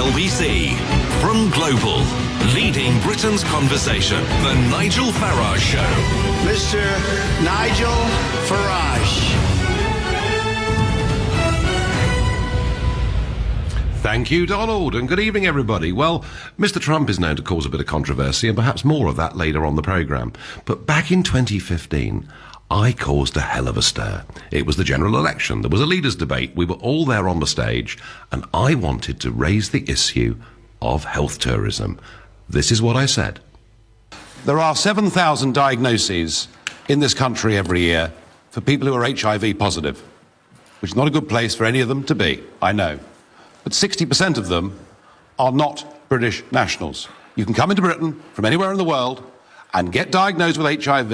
LBC. From Global, leading Britain's conversation, The Nigel Farage Show. Mr. Nigel Farage. Thank you, Donald, and good evening, everybody. Well, Mr. Trump is known to cause a bit of controversy, and perhaps more of that later on the programme. But back in 2015, I caused a hell of a stir. It was the general election. There was a leaders' debate. We were all there on the stage, and I wanted to raise the issue of health tourism. This is what I said. There are 7,000 diagnoses in this country every year for people who are HIV positive, which is not a good place for any of them to be, I know. But 60% of them are not British nationals. You can come into Britain from anywhere in the world and get diagnosed with HIV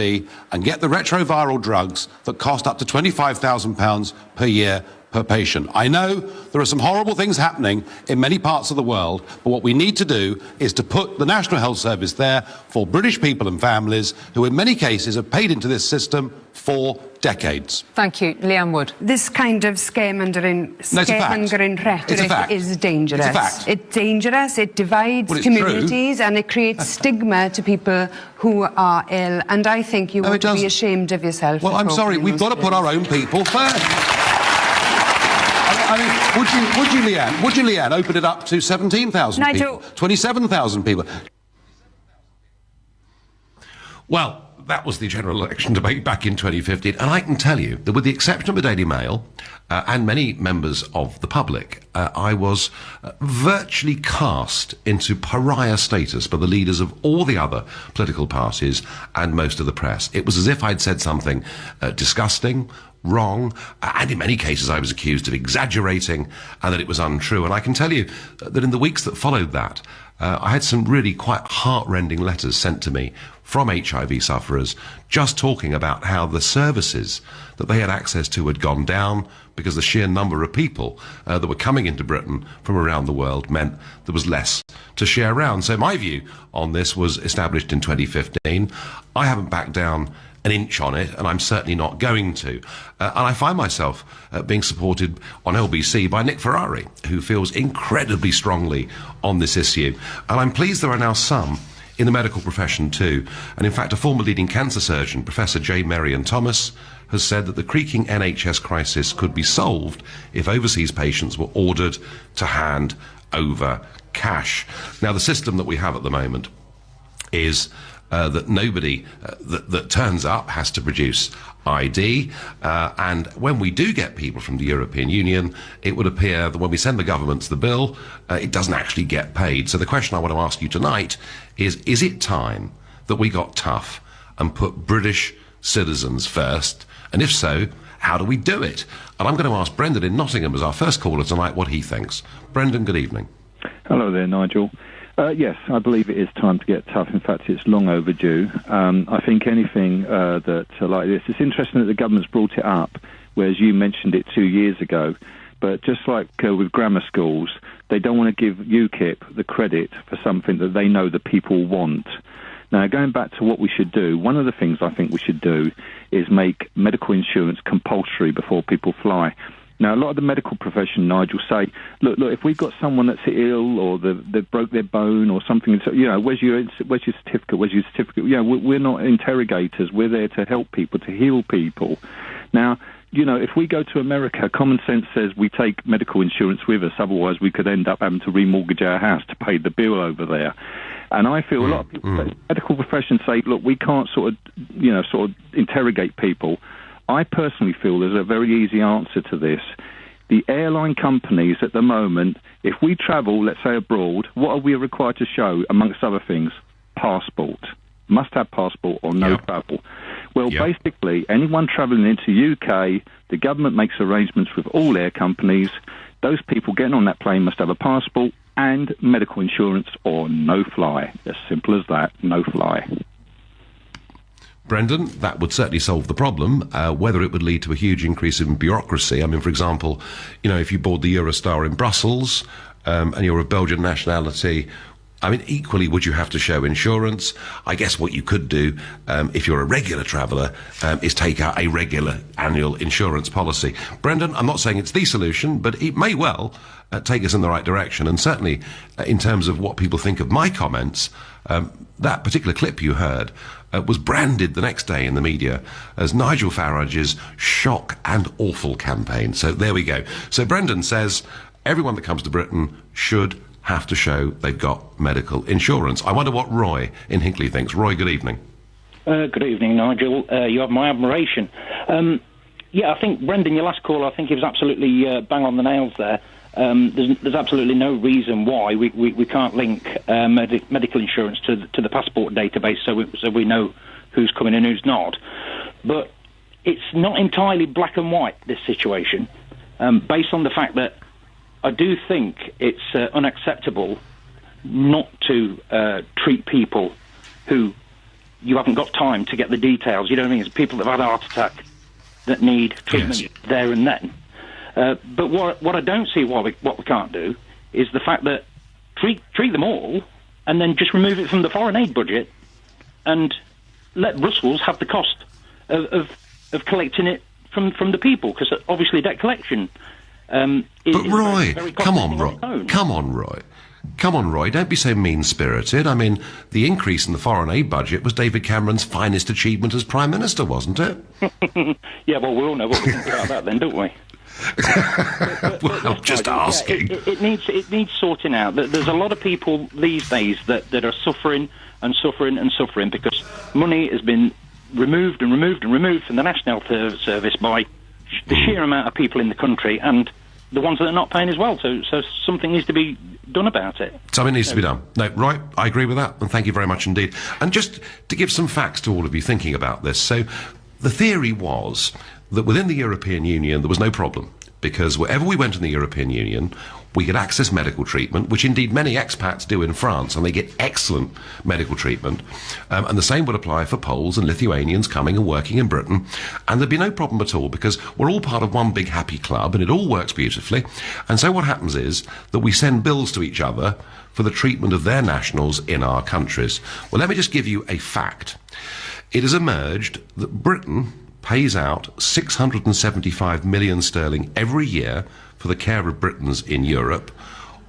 and get the retroviral drugs that cost up to £25,000 per year per patient. I know there are some horrible things happening in many parts of the world, but what we need to do is to put the National Health Service there for British people and families who in many cases have paid into this system for decades. Thank you. Leanne Wood. This kind of scaremongering rhetoric is dangerous. It's a fact. It's dangerous, it divides communities and it creates stigma to people who are ill, and I think you ought to be ashamed of yourself. Well, I'm sorry, we've got to put our own people first. I mean, would you, Leanne, open it up to 17,000 people, 27,000 people? Well, that was the general election debate back in 2015, and I can tell you that with the exception of the Daily Mail and many members of the public, I was virtually cast into pariah status by the leaders of all the other political parties and most of the press. It was as if I'd said something disgusting, wrong, and in many cases I was accused of exaggerating and that it was untrue. And I can tell you that in the weeks that followed that, I had some really quite heart-rending letters sent to me from HIV sufferers just talking about how the services that they had access to had gone down because the sheer number of people that were coming into Britain from around the world meant there was less to share around. So my view on this was established in 2015. I haven't backed down an inch on it, and I'm certainly not going to. And I find myself being supported on LBC by Nigel Farage, who feels incredibly strongly on this issue. And I'm pleased there are now some in the medical profession too. And in fact, a former leading cancer surgeon, Professor J. Marion Thomas, has said that the creaking NHS crisis could be solved if overseas patients were ordered to hand over cash. Now, the system that we have at the moment is that nobody that turns up has to produce ID, and when we do get people from the European Union, it would appear that when we send the governments the bill, it doesn't actually get paid. So the question I want to ask you tonight is it time that we got tough and put British citizens first? And if so, how do we do it? And I'm going to ask Brendan in Nottingham as our first caller tonight what he thinks. Brendan, good evening. Hello there, Nigel. Yes, I believe it is time to get tough. In fact, it's long overdue. I think anything that like this, it's interesting that the government's brought it up, whereas you mentioned it 2 years ago. But just like with grammar schools, they don't want to give UKIP the credit for something that they know the people want. Now, going back to what we should do, one of the things I think we should do is make medical insurance compulsory before people fly. Now, a lot of the medical profession, Nigel, say, look, if we've got someone that's ill or they broke their bone or something, you know, where's your certificate? Where's your certificate? You know, we're not interrogators. We're there to help people, to heal people. Now, you know, if we go to America, common sense says we take medical insurance with us. Otherwise, we could end up having to remortgage our house to pay the bill over there. And I feel a lot of people, medical profession say, look, we can't sort of interrogate people. I personally feel there's a very easy answer to this. The airline companies at the moment, if we travel, let's say abroad, what are we required to show, amongst other things? Passport. Must have passport or no travel. Well, basically, anyone travelling into UK, the government makes arrangements with all air companies. Those people getting on that plane must have a passport and medical insurance or no fly. As simple as that, no fly. Brendan, that would certainly solve the problem. Whether it would lead to a huge increase in bureaucracy, I mean, for example, you know, if you board the Eurostar in Brussels and you're of Belgian nationality, I mean, equally, would you have to show insurance? I guess what you could do, if you're a regular traveller, is take out a regular annual insurance policy. Brendan, I'm not saying it's the solution, but it may well take us in the right direction. And certainly, in terms of what people think of my comments, that particular clip you heard was branded the next day in the media as Nigel Farage's shock and awful campaign. So there we go. So Brendan says everyone that comes to Britain should have to show they've got medical insurance. I wonder what Roy in Hinckley thinks. Roy, good evening. Good evening, Nigel. You have my admiration. I think, Brendan, your last call, I think he was absolutely bang on the nails there. There's absolutely no reason why we can't link medical insurance to the passport database so we know who's coming and who's not. But it's not entirely black and white, this situation, based on the fact that I do think it's unacceptable not to treat people who you haven't got time to get the details. You know what I mean? It's people that have had a heart attack that need treatment there and then. But what I don't see what we can't do is the fact that treat them all and then just remove it from the foreign aid budget and let Brussels have the cost of collecting it from the people, because obviously debt collection but Roy, come on, Roy. Come on, Roy, don't be so mean-spirited. I mean, the increase in the foreign aid budget was David Cameron's finest achievement as Prime Minister, wasn't it? Yeah, well, we all know what we think about that then, don't we? Well, just asking. Yeah, it needs sorting out. There's a lot of people these days that are suffering and suffering and suffering because money has been removed and removed and removed from the National Service by the sheer amount of people in the country and the ones that are not paying as well. So something needs to be done about it. Something needs to be done. No, right, I agree with that, and thank you very much indeed. And just to give some facts to all of you thinking about this, so the theory was that within the European Union there was no problem, because wherever we went in the European Union, we could access medical treatment, which indeed many expats do in France, and they get excellent medical treatment. And the same would apply for Poles and Lithuanians coming and working in Britain. And there'd be no problem at all, because we're all part of one big happy club, and it all works beautifully. And so what happens is that we send bills to each other for the treatment of their nationals in our countries. Well, let me just give you a fact. It has emerged that Britain pays out 675 million sterling every year for the care of Britons in Europe,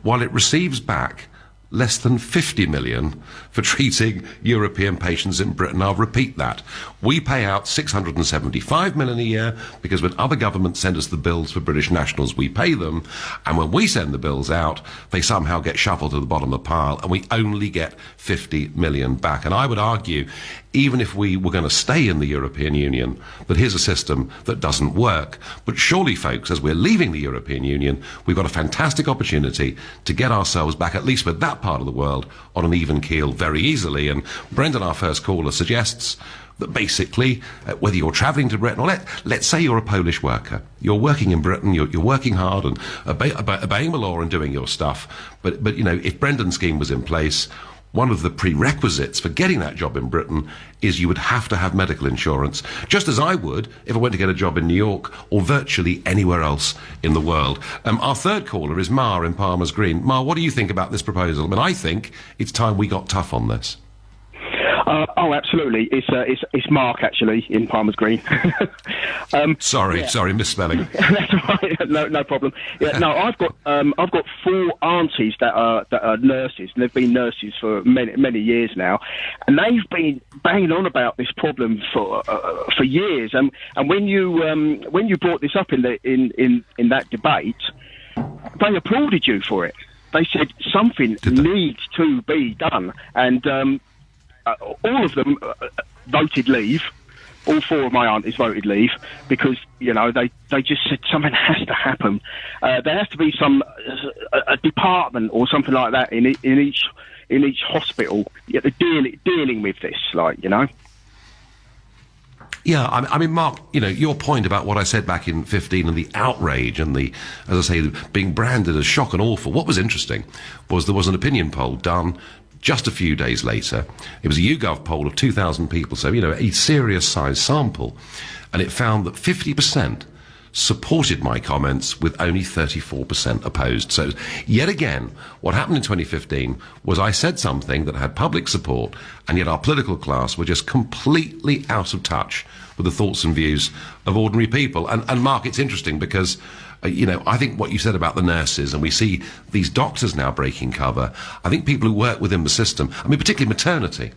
while it receives back less than 50 million for treating European patients in Britain. I'll repeat that. We pay out 675 million a year because when other governments send us the bills for British nationals, we pay them. And when we send the bills out, they somehow get shuffled to the bottom of the pile and we only get 50 million back. And I would argue, even if we were going to stay in the European Union, that here's a system that doesn't work. But surely, folks, as we're leaving the European Union, we've got a fantastic opportunity to get ourselves back, at least with that part of the world, on an even keel very easily. And Brendan, our first caller, suggests that basically, whether you're travelling to Britain, or let's say you're a Polish worker, you're working in Britain, you're working hard and obeying the law and doing your stuff. But you know, if Brendan's scheme was in place, one of the prerequisites for getting that job in Britain is you would have to have medical insurance, just as I would if I went to get a job in New York or virtually anywhere else in the world. Our third caller is Ma in Palmer's Green. Ma, what do you think about this proposal? I mean, I think it's time we got tough on this. Absolutely. It's Mark, actually, in Palmer's Green. Sorry, misspelling. That's right. No problem. Yeah, no, I've got 4 aunties that are nurses, and they've been nurses for many years now, and they've been banging on about this problem for years. And when you brought this up in that debate, they applauded you for it. They said something needs to be done, and all of them voted leave. All 4 of my aunties voted leave because, you know, they just said something has to happen. There has to be a department or something like that in each hospital dealing with this, like, you know. Yeah, I mean, Mark, you know, your point about what I said back in 15 and the outrage and the, as I say, being branded as shock and awful. What was interesting was there was an opinion poll done just a few days later. It was a YouGov poll of 2,000 people, so, you know, a serious size sample, and it found that 50% supported my comments with only 34% opposed. So yet again, what happened in 2015 was I said something that had public support, and yet our political class were just completely out of touch with the thoughts and views of ordinary people. And Mark, it's interesting because I think what you said about the nurses, and we see these doctors now breaking cover. I think people who work within the system, I mean, particularly maternity,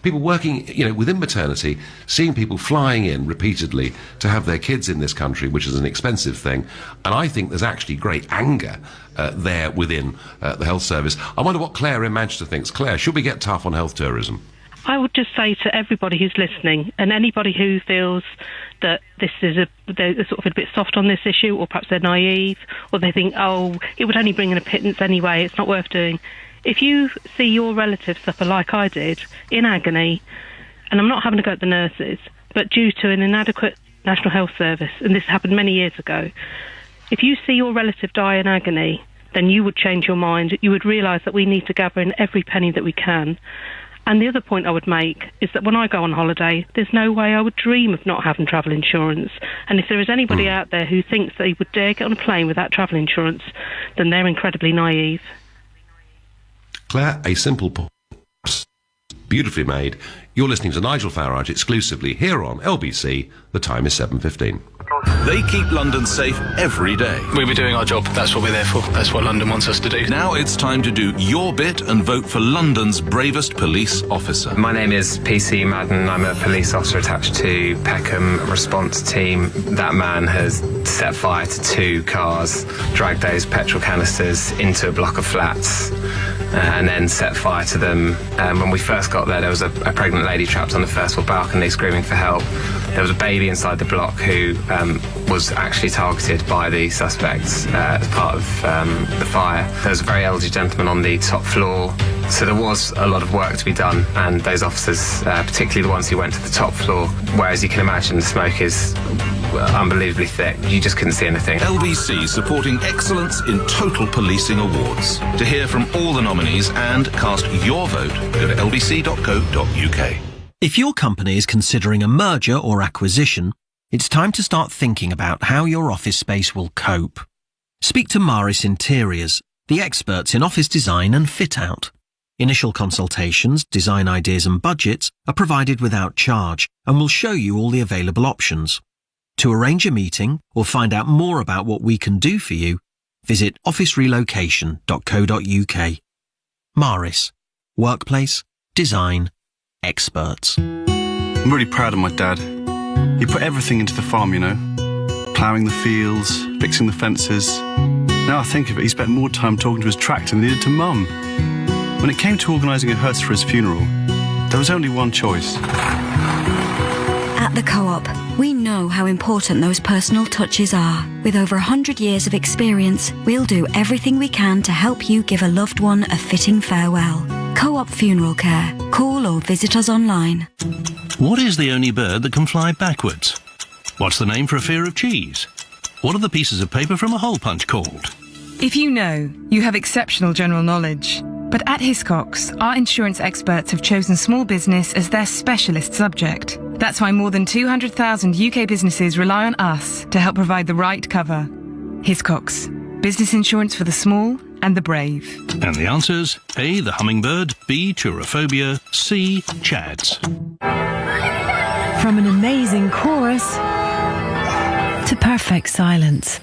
people working, within maternity, seeing people flying in repeatedly to have their kids in this country, which is an expensive thing. And I think there's actually great anger there within the health service. I wonder what Claire in Manchester thinks. Claire, should we get tough on health tourism? I would just say to everybody who's listening, and anybody who feels that they're sort of a bit soft on this issue, or perhaps they're naive, or they think, it would only bring in a pittance anyway, it's not worth doing. If you see your relatives suffer like I did, in agony, and I'm not having to go at the nurses, but due to an inadequate National Health Service, and this happened many years ago, if you see your relative die in agony, then you would change your mind. You would realise that we need to gather in every penny that we can. And the other point I would make is that when I go on holiday, there's no way I would dream of not having travel insurance. And if there is anybody out there who thinks they would dare get on a plane without travel insurance, then they're incredibly naive. Claire, a simple point, beautifully made. You're listening to Nigel Farage exclusively here on LBC. The time is 7:15. They keep London safe every day. We were doing our job. That's what we're there for. That's what London wants us to do. Now it's time to do your bit and vote for London's bravest police officer. My name is PC Madden. I'm a police officer attached to Peckham Response Team. That man has set fire to 2 cars, dragged those petrol canisters into a block of flats, and then set fire to them. When we first got there was a pregnant lady trapped on the first floor balcony screaming for help. There was a baby inside the block who was actually targeted by the suspects as part of the fire. There was a very elderly gentleman on the top floor, so there was a lot of work to be done, and those officers, particularly the ones who went to the top floor, where, as you can imagine, the smoke is unbelievably thick. You just couldn't see anything. LBC supporting excellence in total policing awards. To hear from all the nominees and cast your vote, go to lbc.co.uk. If your company is considering a merger or acquisition, it's time to start thinking about how your office space will cope. Speak to Maris Interiors, the experts in office design and fit-out. Initial consultations, design ideas and budgets are provided without charge and will show you all the available options. To arrange a meeting or find out more about what we can do for you, visit officerelocation.co.uk. Maris, workplace, design, experts. I'm really proud of my dad. He put everything into the farm, ploughing the fields, fixing the fences. Now I think of it, he spent more time talking to his tractor than he did to Mum. When it came to organising a hearse for his funeral, there was only one choice. At the Co-op, we know how important those personal touches are. With over 100 years of experience, we'll do everything we can to help you give a loved one a fitting farewell. Co-op Funeral Care. Call or visit us online. What is the only bird that can fly backwards? What's the name for a fear of cheese? What are the pieces of paper from a hole punch called? If you know, you have exceptional general knowledge. But at Hiscox, our insurance experts have chosen small business as their specialist subject. That's why more than 200,000 UK businesses rely on us to help provide the right cover. Hiscox, business insurance for the small and the brave. And the answers: A, the hummingbird, B, turophobia, C, chads. From an amazing chorus to perfect silence.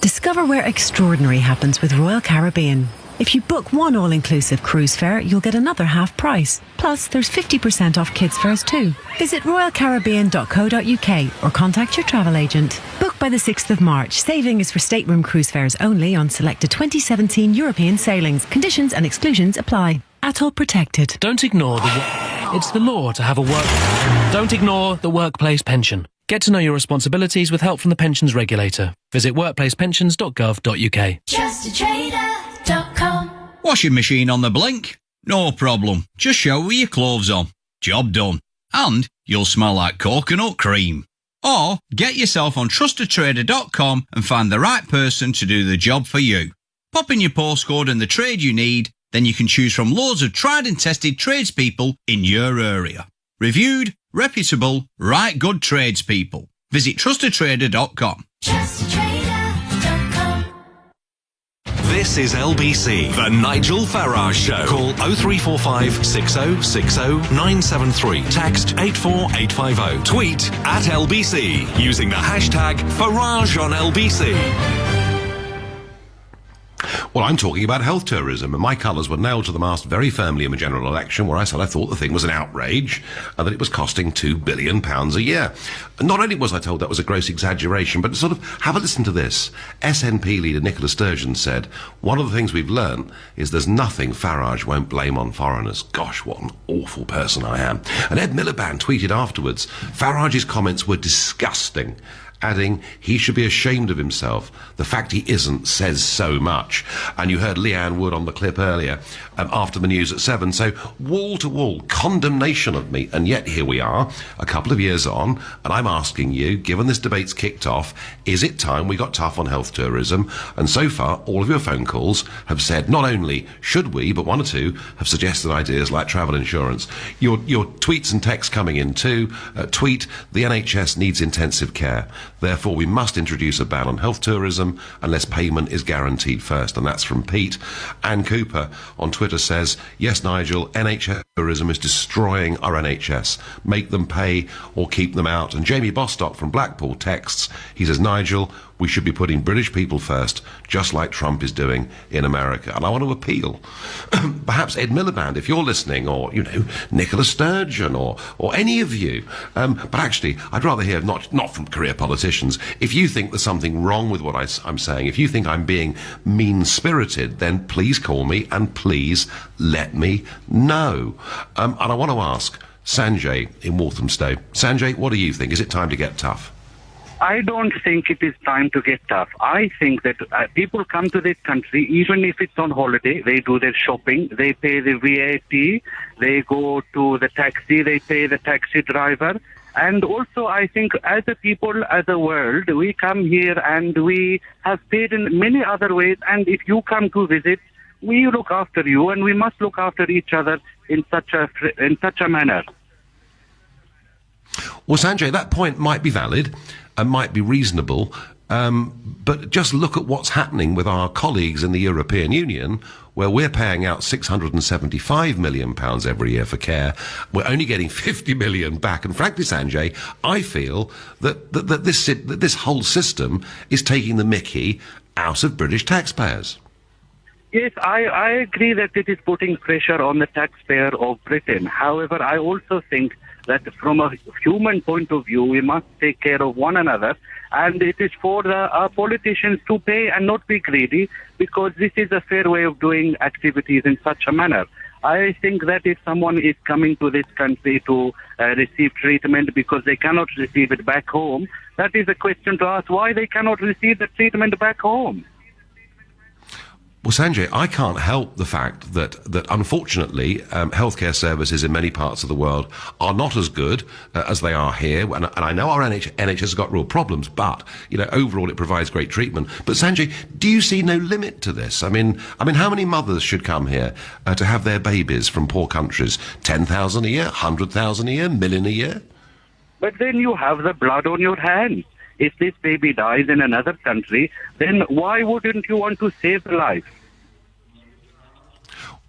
Discover where extraordinary happens with Royal Caribbean. If you book one all-inclusive cruise fare, you'll get another half price. Plus, there's 50% off kids' fares too. Visit royalcaribbean.co.uk or contact your travel agent. Book by the 6th of March. Saving is for stateroom cruise fares only on selected 2017 European sailings. Conditions and exclusions apply. Atoll protected. Don't ignore it's the law to have a work. Don't ignore the workplace pension. Get to know your responsibilities with help from the pensions regulator. Visit workplacepensions.gov.uk. JustATrader.com. Washing machine on the blink? No problem. Just shower your clothes on. Job done. And you'll smell like coconut cream. Or get yourself on trustatrader.com and find the right person to do the job for you. Pop in your postcode and the trade you need, then you can choose from loads of tried and tested tradespeople in your area. Reviewed, Reputable, right good tradespeople. Visit trustatrader.com. This is LBC, the Nigel Farage Show. Call 0345 6060 973. Text 84850. Tweet at LBC using the hashtag Farage on LBC. Well, I'm talking about health tourism, and my colours were nailed to the mast very firmly in the general election, where I said I thought the thing was an outrage and that it was costing £2 billion a year. And not only was I told that was a gross exaggeration, but sort of have a listen to this. SNP leader Nicola Sturgeon said, one of the things we've learned is there's nothing Farage won't blame on foreigners. Gosh, what an awful person I am. And Ed Miliband tweeted afterwards, Farage's comments were disgusting, adding he should be ashamed of himself. The fact he isn't says so much. And you heard Leanne Wood on the clip earlier after the news at 7. So wall-to-wall condemnation of me. And yet here we are, a couple of years on, and I'm asking you, given this debate's kicked off, is it time we got tough on health tourism? And so far, all of your phone calls have said not only should we, but one or two have suggested ideas like travel insurance. Your tweets and texts coming in too. Tweet, the NHS needs intensive care. Therefore, we must introduce a ban on health tourism unless payment is guaranteed first. And that's from Pete. Anne Cooper on Twitter says, yes, Nigel, NHS tourism is destroying our NHS. Make them pay or keep them out. And Jamie Bostock from Blackpool texts, he says, Nigel, we should be putting British people first, just like Trump is doing in America. And I want to appeal. Perhaps Ed Miliband, if you're listening, or, Nicola Sturgeon, or any of you. But actually, I'd rather hear not from career politicians. If you think there's something wrong with what I'm saying, if you think I'm being mean-spirited, then please call me and please let me know. And I want to ask Sanjay in Walthamstow. Sanjay, what do you think? Is it time to get tough? I don't think it is time to get tough. I think that people come to this country, even if it's on holiday, they do their shopping, they pay the VAT, they go to the taxi, they pay the taxi driver. And also, I think as a people, as a world, we come here and we have paid in many other ways. And if you come to visit, we look after you, and we must look after each other in such a manner. Well, Sanjay, that point might be valid and might be reasonable, but just look at what's happening with our colleagues in the European Union, where we're paying out £675 million every year for care. We're only getting 50 million back. And frankly, Sanjay, I feel that this whole system is taking the mickey out of British taxpayers. Yes, I agree that it is putting pressure on the taxpayer of Britain. However, I also think that from a human point of view, we must take care of one another, and it is for our politicians to pay and not be greedy, because this is a fair way of doing activities in such a manner. I think that if someone is coming to this country to receive treatment because they cannot receive it back home, that is a question to ask why they cannot receive the treatment back home. Well, Sanjay, I can't help the fact that unfortunately, healthcare services in many parts of the world are not as good as they are here. And I know our NHS has got real problems, but, overall it provides great treatment. But Sanjay, do you see no limit to this? I mean, how many mothers should come here to have their babies from poor countries? 10,000 a year, 100,000 a year, million a year? But then you have the blood on your hands. If this baby dies in another country, then why wouldn't you want to save the life?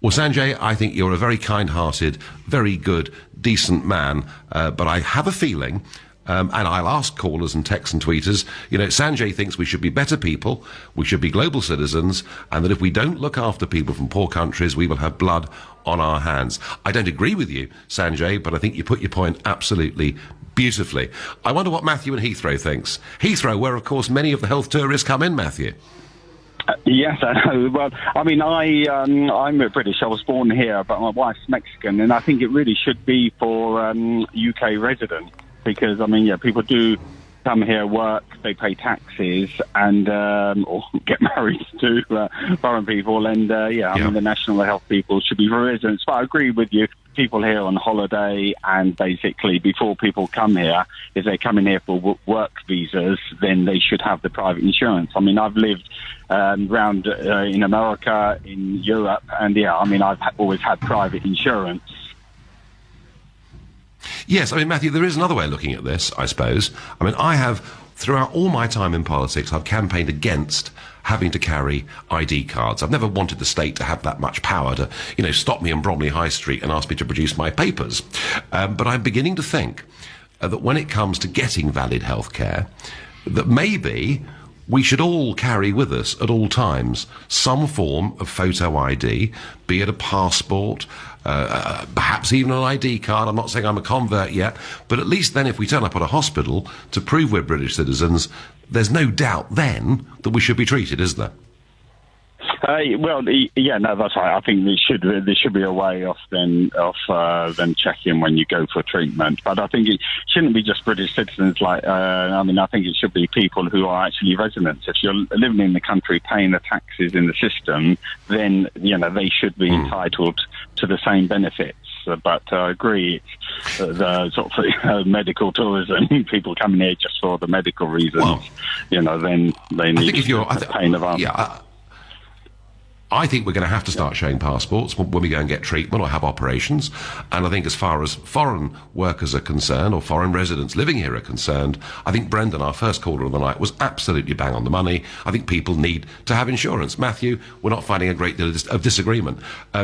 Well, Sanjay, I think you're a very kind-hearted, very good, decent man, but I have a feeling, and I'll ask callers and texts and tweeters, Sanjay thinks we should be better people, we should be global citizens, and that if we don't look after people from poor countries, we will have blood on our hands. I don't agree with you, Sanjay, but I think you put your point absolutely beautifully. I wonder what Matthew in Heathrow thinks. Heathrow, where, of course, many of the health tourists come in, Matthew. Yes, I know. Well, I mean, I'm British. I was born here, but my wife's Mexican, and I think it really should be for UK residents because, people do come here, work, they pay taxes, and or get married to foreign people, and the national health people should be for residents. But I agree with you. People here on holiday, and basically before people come here, if they're coming here for work visas, then they should have the private insurance. I've lived around in America, in Europe, and I've always had private insurance. Yes, I mean, Matthew, there is another way of looking at this, I suppose. I mean, I have, throughout all my time in politics, I've campaigned against having to carry ID cards. I've never wanted the state to have that much power to, stop me in Bromley High Street and ask me to produce my papers. But I'm beginning to think that when it comes to getting valid health care, that maybe we should all carry with us at all times some form of photo ID, be it a passport, perhaps even an ID card. I'm not saying I'm a convert yet, but at least then if we turn up at a hospital to prove we're British citizens, there's no doubt then that we should be treated, is there? Yeah, no, that's right. I think there should be a way of them checking when you go for treatment. But I think it shouldn't be just British citizens. I think it should be people who are actually residents. If you're living in the country, paying the taxes in the system, then they should be entitled to the same benefits. But I agree, it's the sort of medical tourism, people coming here just for the medical reasons. Then they need the pain of arms. Yeah, I think we're going to have to start showing passports when we go and get treatment or have operations. And I think as far as foreign workers are concerned, or foreign residents living here are concerned, I think Brendan, our first caller of the night, was absolutely bang on the money. I think people need to have insurance. Matthew, we're not finding a great deal of disagreement.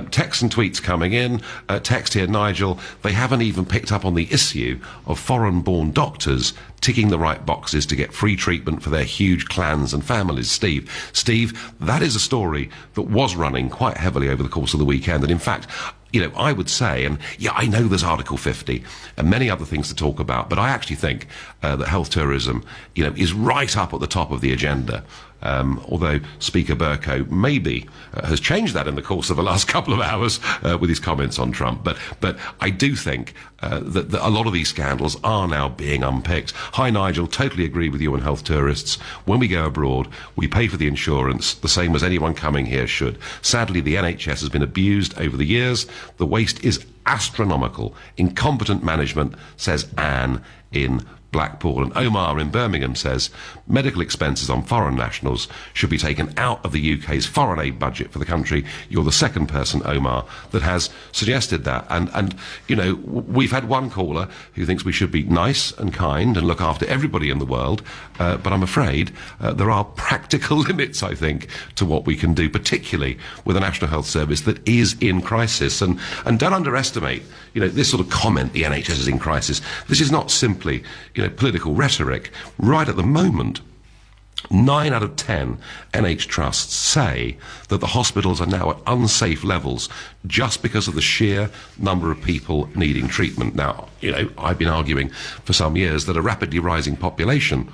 Texts and tweets coming in. Text here, Nigel, they haven't even picked up on the issue of foreign-born doctors ticking the right boxes to get free treatment for their huge clans and families. Steve, that is a story that was running quite heavily over the course of the weekend. And in fact, I would say, and I know there's Article 50 and many other things to talk about, but I actually think that health tourism, is right up at the top of the agenda. Although Speaker Burko maybe has changed that in the course of the last couple of hours with his comments on Trump. But I do think that a lot of these scandals are now being unpicked. Hi, Nigel, totally agree with you on health tourists. When we go abroad, we pay for the insurance, the same as anyone coming here should. Sadly, the NHS has been abused over the years. The waste is astronomical. Incompetent management, says Anne in Blackpool. And Omar in Birmingham says medical expenses on foreign nationals should be taken out of the UK's foreign aid budget for the country. You're the second person, Omar, that has suggested that. And we've had one caller who thinks we should be nice and kind and look after everybody in the world. But I'm afraid there are practical limits, I think, to what we can do, particularly with a National Health Service that is in crisis. And don't underestimate, this sort of comment, the NHS is in crisis. This is not simply political rhetoric. Right at the moment, 9 out of 10 NH trusts say that the hospitals are now at unsafe levels just because of the sheer number of people needing treatment. Now, I've been arguing for some years that a rapidly rising population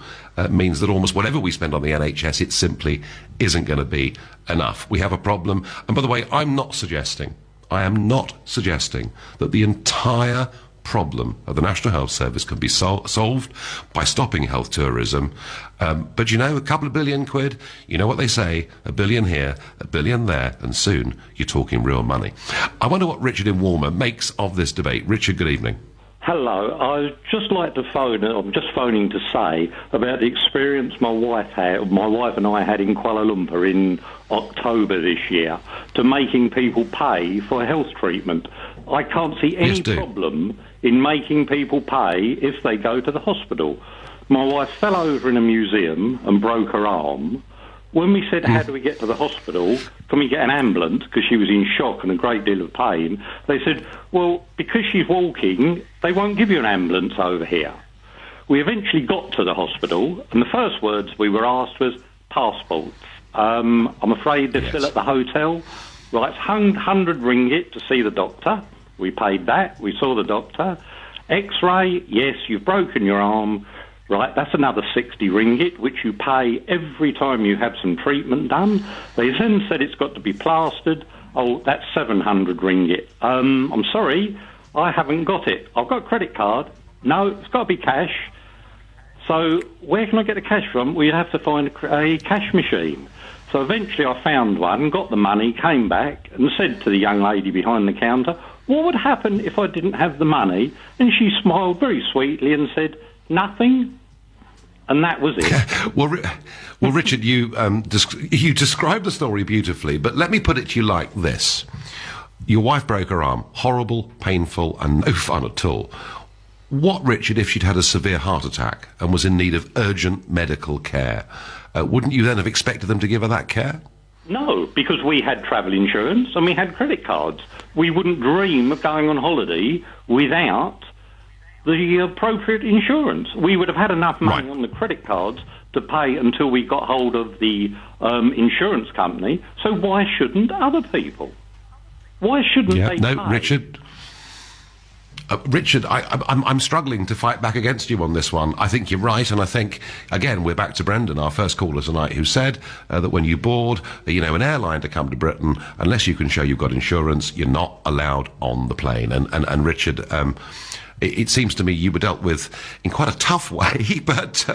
means that almost whatever we spend on the NHS, it simply isn't going to be enough. We have a problem. And by the way, I am not suggesting that the entire problem of the National Health Service can be solved by stopping health tourism. But a couple of £1 billion, you know what they say, $1 billion here, $1 billion there, and soon you're talking real money. I wonder what Richard in Walmer makes of this debate. Richard, good evening. Hello, I'd just like to phone, I'm just phoning to say about the experience my wife and I had in Kuala Lumpur in October this year to making people pay for health treatment. I can't see any problem in making people pay if they go to the hospital. My wife fell over in a museum and broke her arm. When we said, how do we get to the hospital? Can we get an ambulance? Because she was in shock and a great deal of pain. They said, well, because she's walking, they won't give you an ambulance over here. We eventually got to the hospital, and the first words we were asked was passports. I'm afraid they're still at the hotel. Right, it's 100 ringgit to see the doctor. We paid that. We saw the doctor. X-ray, yes, you've broken your arm. Right, that's another 60 ringgit, which you pay every time you have some treatment done. They then said it's got to be plastered. Oh, that's 700 ringgit. I'm sorry, I haven't got it. I've got a credit card. No, it's got to be cash. So where can I get the cash from? Well, you'd have to find a cash machine. So eventually I found one, got the money, came back and said to the young lady behind the counter, what would happen if I didn't have the money? And she smiled very sweetly and said, nothing. And that was it. Well, Richard, you described the story beautifully, but let me put it to you like this. Your wife broke her arm. Horrible, painful, and no fun at all. What, Richard, if she'd had a severe heart attack and was in need of urgent medical care? Wouldn't you then have expected them to give her that care? No, because we had travel insurance and we had credit cards. We wouldn't dream of going on holiday without the appropriate insurance. We would have had enough money on the credit cards to pay until we got hold of the insurance company. So why shouldn't other people? Why shouldn't they pay? Richard, I'm struggling to fight back against you on this one. I think you're right, and I think, again, we're back to Brendan, our first caller tonight, who said that when you board, an airline to come to Britain, unless you can show you've got insurance, you're not allowed on the plane. And Richard, it seems to me you were dealt with in quite a tough way, but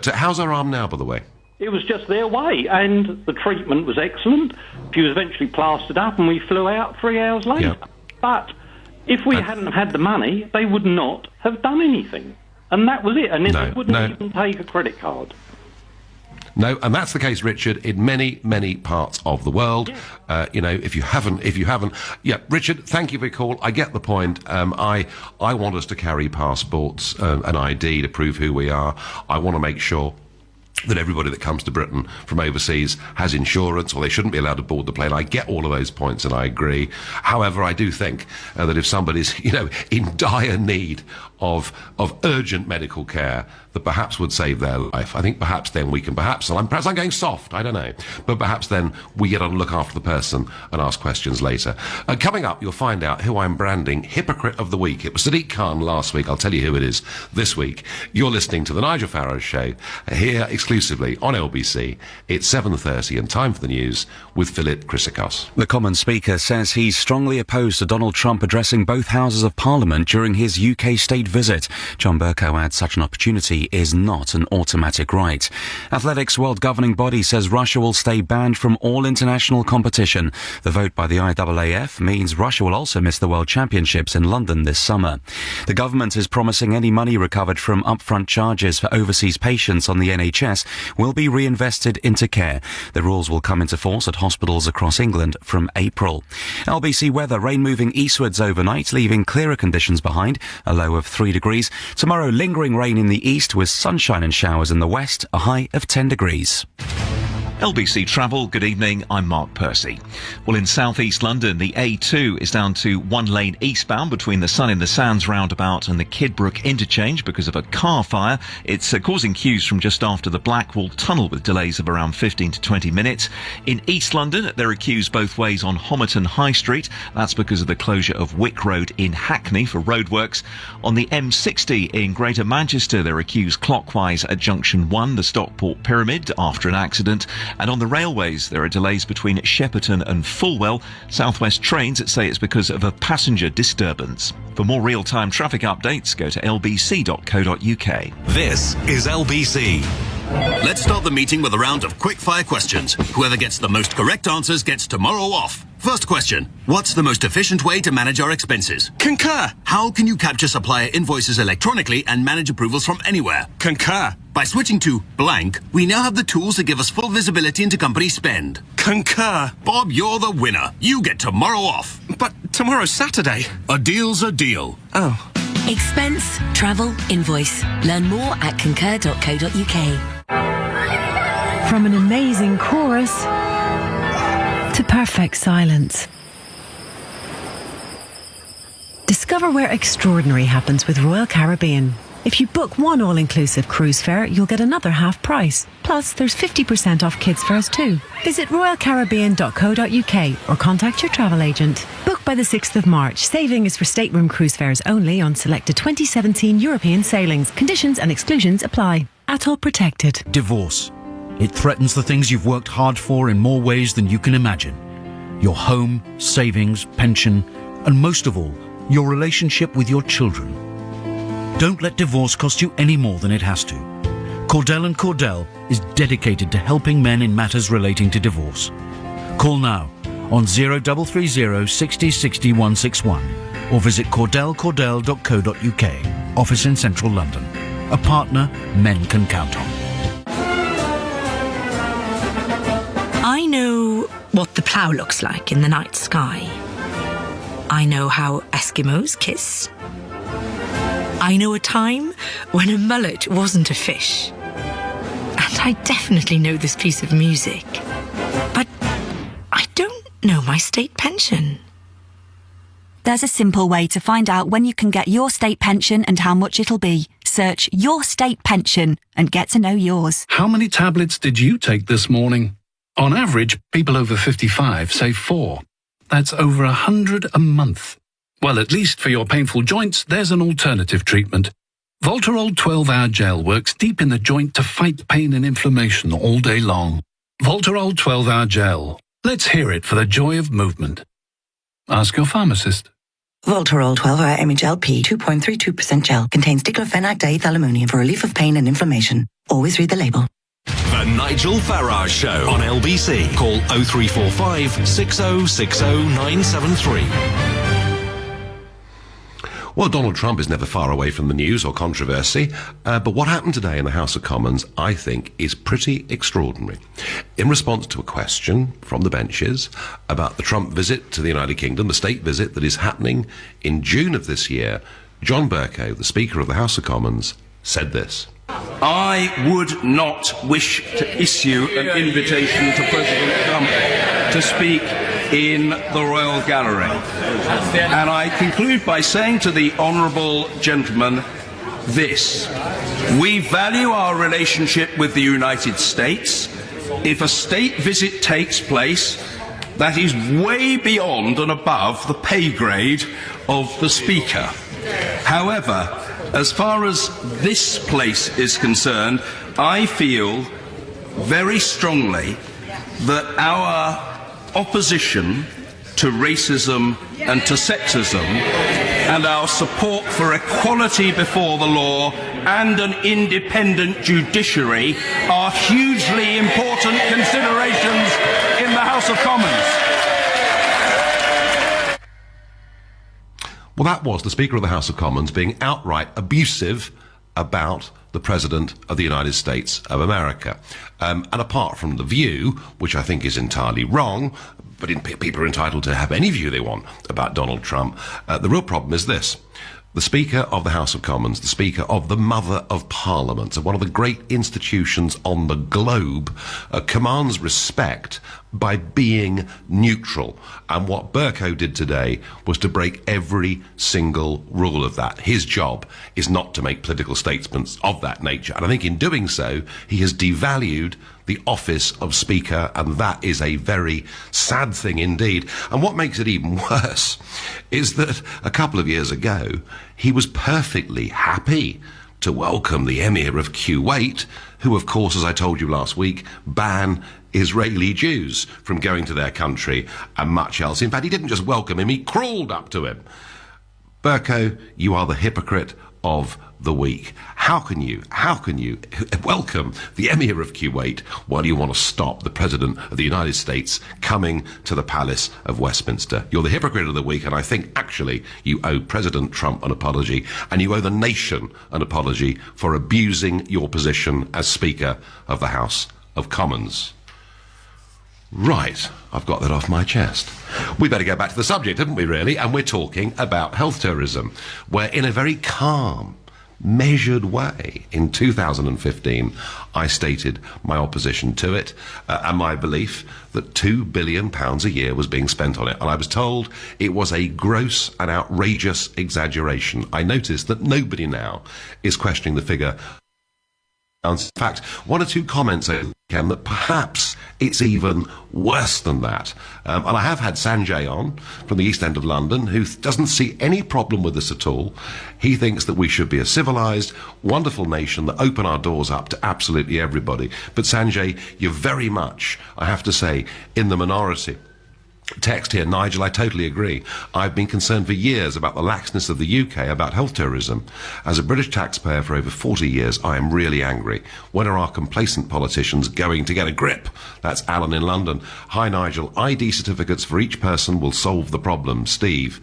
how's her arm now, by the way? It was just their way, and the treatment was excellent. She was eventually plastered up, and we flew out 3 hours later. Yep. But if we hadn't had the money, they would not have done anything. And that was it. And they wouldn't even take a credit card. No, and that's the case, Richard, in many, many parts of the world. Yeah. If you haven't. Yeah, Richard, thank you for your call. I get the point. I want us to carry passports, an ID to prove who we are. I want to make sure that everybody that comes to Britain from overseas has insurance, or they shouldn't be allowed to board the plane. I get all of those points and I agree. However, I do think that if somebody's, in dire need of urgent medical care that perhaps would save their life, I think perhaps then we can perhaps I'm going soft, I don't know, but perhaps then we get on to look after the person and ask questions later. Coming up, you'll find out who I'm branding Hypocrite of the Week. It was Sadiq Khan last week. I'll tell you who it is this week. You're listening to the Nigel Farage Show here exclusively on LBC. It's 7:30 and time for the news with Philip Chrysikos. The Commons Speaker says he's strongly opposed to Donald Trump addressing both houses of Parliament during his UK state visit. John Bercow adds such an opportunity is not an automatic right. Athletics World Governing Body says Russia will stay banned from all international competition. The vote by the IAAF means Russia will also miss the World Championships in London this summer. The government is promising any money recovered from upfront charges for overseas patients on the NHS will be reinvested into care. The rules will come into force at hospitals across England from April. LBC weather, rain moving eastwards overnight, leaving clearer conditions behind, a low of 3 degrees. Tomorrow, lingering rain in the east with sunshine and showers in the west, a high of 10 degrees. LBC Travel, good evening, I'm Mark Percy. Well, in southeast London, the A2 is down to 1 lane eastbound between the Sun in the Sands roundabout and the Kidbrooke interchange because of a car fire. It's causing queues from just after the Blackwall Tunnel with delays of around 15 to 20 minutes. In East London, there are queues both ways on Homerton High Street. That's because of the closure of Wick Road in Hackney for roadworks. On the M60 in Greater Manchester, there are queues clockwise at Junction 1, the Stockport Pyramid, after an accident. And on the railways, there are delays between Shepperton and Fulwell. South West Trains say it's because of a passenger disturbance. For more real-time traffic updates, go to lbc.co.uk. This is LBC. Let's start the meeting with a round of quick-fire questions. Whoever gets the most correct answers gets tomorrow off. First question. What's the most efficient way to manage our expenses? Concur. How can you capture supplier invoices electronically and manage approvals from anywhere? Concur. By switching to blank, we now have the tools that give us full visibility into company spend. Concur. Bob, you're the winner. You get tomorrow off. But tomorrow's Saturday. A deal's a deal. Oh. Expense, travel, invoice. Learn more at concur.co.uk. From an amazing chorus to perfect silence. Discover where extraordinary happens with Royal Caribbean. If you book one all-inclusive cruise fare, you'll get another half price. Plus, there's 50% off kids' fares too. Visit royalcaribbean.co.uk or contact your travel agent. Book by the 6th of March. Saving is for stateroom cruise fares only on selected 2017 European sailings. Conditions and exclusions apply. Atoll protected. Divorce. It threatens the things you've worked hard for in more ways than you can imagine. Your home, savings, pension, and most of all, your relationship with your children. Don't let divorce cost you any more than it has to. Cordell & Cordell is dedicated to helping men in matters relating to divorce. Call now on 0330 60 60 161 or visit cordellcordell.co.uk. Office in central London. A partner men can count on. I know what the plough looks like in the night sky. I know how Eskimos kiss. I know a time when a mullet wasn't a fish. And I definitely know this piece of music. But I don't know my state pension. There's a simple way to find out when you can get your state pension and how much it'll be. Search Your State Pension and get to know yours. How many tablets did you take this morning? On average, people over 55 say 4. That's over 100 a month. Well, at least for your painful joints, there's an alternative treatment. Voltarol 12-hour gel works deep in the joint to fight pain and inflammation all day long. Voltarol 12-hour gel. Let's hear it for the joy of movement. Ask your pharmacist. Voltarol 12-hour MHLP 2.32% gel contains diclofenac diethylammonium for relief of pain and inflammation. Always read the label. The Nigel Farage Show on LBC. Call 0345 6060 973. Well, Donald Trump is never far away from the news or controversy, but what happened today in the House of Commons, I think, is pretty extraordinary. In response to a question from the benches about the Trump visit to the United Kingdom, the state visit that is happening in June of this year, John Bercow, the Speaker of the House of Commons, said this. I would not wish to issue an invitation to President Trump to speak in the Royal Gallery. And I conclude by saying to the honourable gentleman this. We value our relationship with the United States. If a state visit takes place, that is way beyond and above the pay grade of the Speaker. However, as far as this place is concerned, I feel very strongly that our opposition to racism and to sexism and our support for equality before the law and an independent judiciary are hugely important considerations in the House of Commons. Well, that was the Speaker of the House of Commons being outright abusive about the President of the United States of America. And apart from the view, which I think is entirely wrong, but people are entitled to have any view they want about Donald Trump, the real problem is this. The Speaker of the House of Commons, the Speaker of the Mother of Parliament, of one of the great institutions on the globe, commands respect by being neutral. And what Bercow did today was to break every single rule of that. His job is not to make political statements of that nature. And I think in doing so, he has devalued the office of Speaker, and that is a very sad thing indeed. And what makes it even worse is that a couple of years ago, he was perfectly happy to welcome the Emir of Kuwait, who, of course, as I told you last week, ban Israeli Jews from going to their country and much else. In fact, he didn't just welcome him, he crawled up to him. Bercow, you are the hypocrite of the week. How can you welcome the Emir of Kuwait while you want to stop the President of the United States coming to the Palace of Westminster? You're the hypocrite of the week, and I think actually you owe President Trump an apology, and you owe the nation an apology for abusing your position as Speaker of the House of Commons. Right, I've got that off my chest. We better go back to the subject, haven't we, really? And we're talking about health tourism, where in a very calm, measured way in 2015, I stated my opposition to it and my belief that £2 billion a year was being spent on it. And I was told it was a gross and outrageous exaggeration. I noticed that nobody now is questioning the figure. In fact, one or two comments came that perhaps it's even worse than that. And I have had Sanjay on from the East End of London, who doesn't see any problem with this at all. He thinks that we should be a civilised, wonderful nation that open our doors up to absolutely everybody. But Sanjay, you're very much, I have to say, in the minority. Text here, Nigel, I totally agree. I've been concerned for years about the laxness of the UK about health tourism. As a British taxpayer for over 40 years, I am really angry. When are our complacent politicians going to get a grip? That's Alan in London. Hi, Nigel. ID certificates for each person will solve the problem. Steve.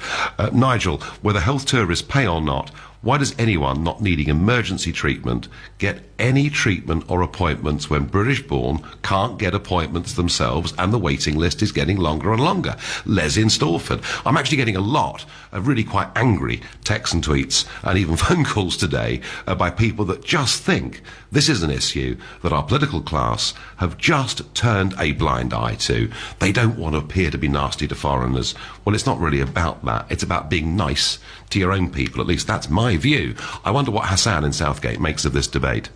Nigel, whether health tourists pay or not, Why does anyone not needing emergency treatment get any treatment or appointments when British-born can't get appointments themselves and the waiting list is getting longer and longer? Les in Stortford. I'm actually getting a lot of really quite angry texts and tweets and even phone calls today by people that just think this is an issue that our political class have just turned a blind eye to. They don't want to appear to be nasty to foreigners. Well, it's not really about that. It's about being nice to your own people. At least that's my view. I wonder what Hassan in Southgate makes of this debate.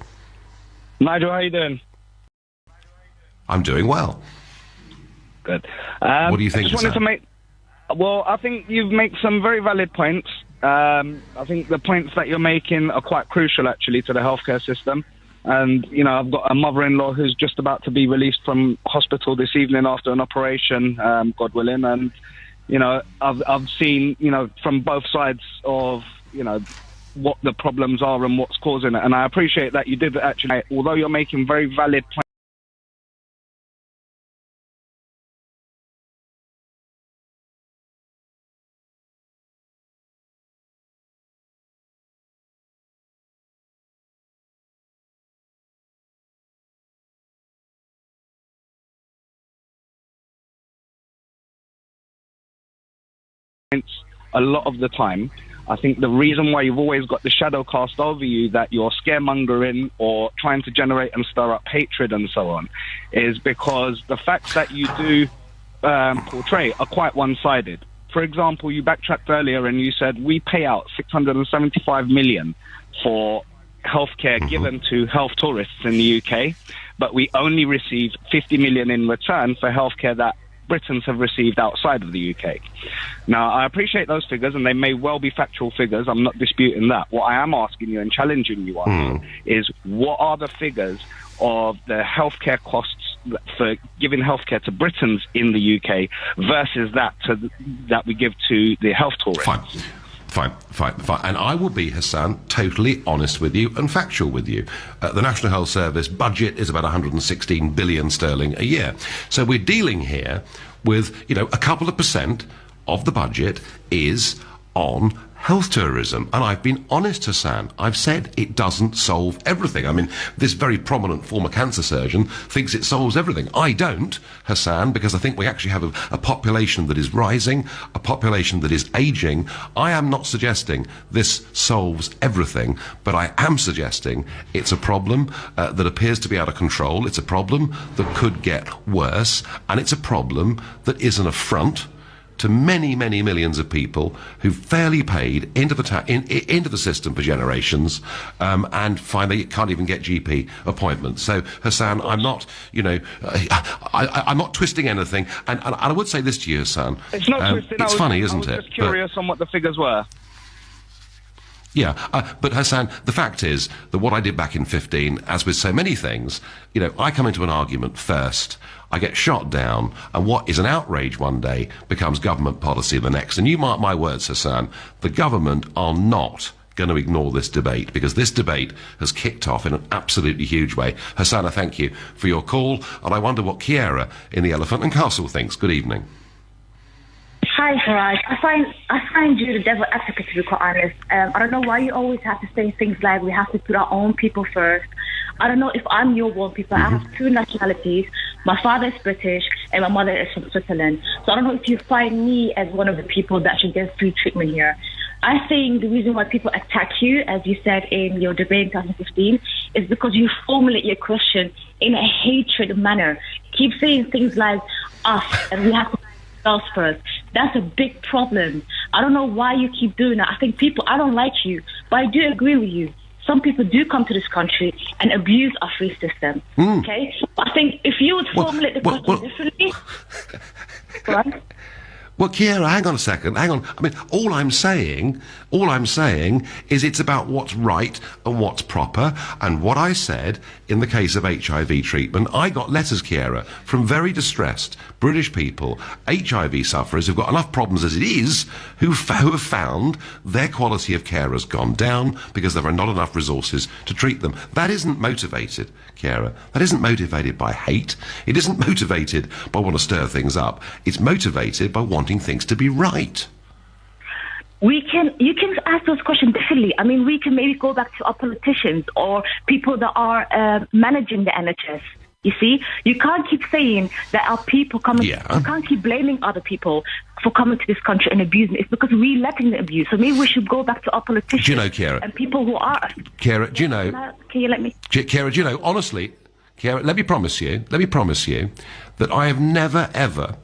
Nigel, how you doing? I'm doing well. Good. What do you think, I just wanted to make... Well, I think you've made some very valid points. I think the points that you're making are quite crucial, actually, to the healthcare system. And, you know, I've got a mother-in-law who's just about to be released from hospital this evening after an operation, God willing. And, you know, I've seen, you know, from both sides of, you know, what the problems are and what's causing it. And I appreciate that you did actually, although you're making very valid points. A lot of the time, I think the reason why you've always got the shadow cast over you that you're scaremongering or trying to generate and stir up hatred and so on is because the facts that you do portray are quite one-sided. For example, you backtracked earlier and you said we pay out 675 million for healthcare given to health tourists in the UK, but we only receive 50 million in return for healthcare that Britons have received outside of the UK. Now, I appreciate those figures, and they may well be factual figures. I'm not disputing that. What I am asking you and challenging you on is what are the figures of the healthcare costs for giving healthcare to Britons in the UK versus that we give to the health tourists? Fine. And I will be, Hassan, totally honest with you and factual with you. The National Health Service budget is about 116 billion sterling a year. So we're dealing here with, you know, a couple of percent of the budget is on health tourism. And I've been honest, Hassan. I've said it doesn't solve everything. I mean, this very prominent former cancer surgeon thinks it solves everything. I don't, Hassan, because I think we actually have a population that is rising, a population that is aging. I am not suggesting this solves everything, but I am suggesting it's a problem that appears to be out of control. It's a problem that could get worse, and it's a problem that is an affront to many, many millions of people who fairly paid into the system for generations and find they can't even get GP appointments. So, Hassan, I'm not, you know, I'm not twisting anything. And I would say this to you, Hassan. It's not twisting. It's funny, isn't it? I was just curious on what the figures were. Yeah, but Hassan, the fact is that what I did back in 15, as with so many things, you know, I come into an argument first, I get shot down, and what is an outrage one day becomes government policy the next. And you mark my words, Hassan, the government are not going to ignore this debate, because this debate has kicked off in an absolutely huge way. Hassan, I thank you for your call, and I wonder what Kiera in the Elephant and Castle thinks. Good evening. Hi, Farage. I find you the devil advocate, to be quite honest. I don't know why you always have to say things like we have to put our own people first. I don't know if I'm your one people. I have two nationalities. My father is British and my mother is from Switzerland. So I don't know if you find me as one of the people that should get free treatment here. I think the reason why people attack you, as you said in your debate in 2015, is because you formulate your question in a hatred manner. Keep saying things like us and we have to first. That's a big problem. I don't know why you keep doing that. I think I don't like you, but I do agree with you. Some people do come to this country and abuse our free system. Okay? But I think if you would formulate the question differently... Right? Well, Kiera, hang on a second. Hang on. I mean, all I'm saying is it's about what's right and what's proper. And what I said in the case of HIV treatment, I got letters, Kiera, from very distressed British people, HIV sufferers who've got enough problems as it is, who have found their quality of care has gone down because there are not enough resources to treat them. That isn't motivated, Kiera. That isn't motivated by hate. It isn't motivated by wanting to stir things up. It's motivated by wanting things to be right. you can ask those questions differently. I mean, we can maybe go back to our politicians or people that are managing the NHS. You see, you can't keep saying that our people coming. You can't keep blaming other people for coming to this country and abusing it. It's because we're letting them abuse. So maybe we should go back to our politicians. Do you know, Ciara? And people who are. Ciara, do you know? Can you let me? Ciara, do you know? Honestly, Ciara, let me promise you that I have never ever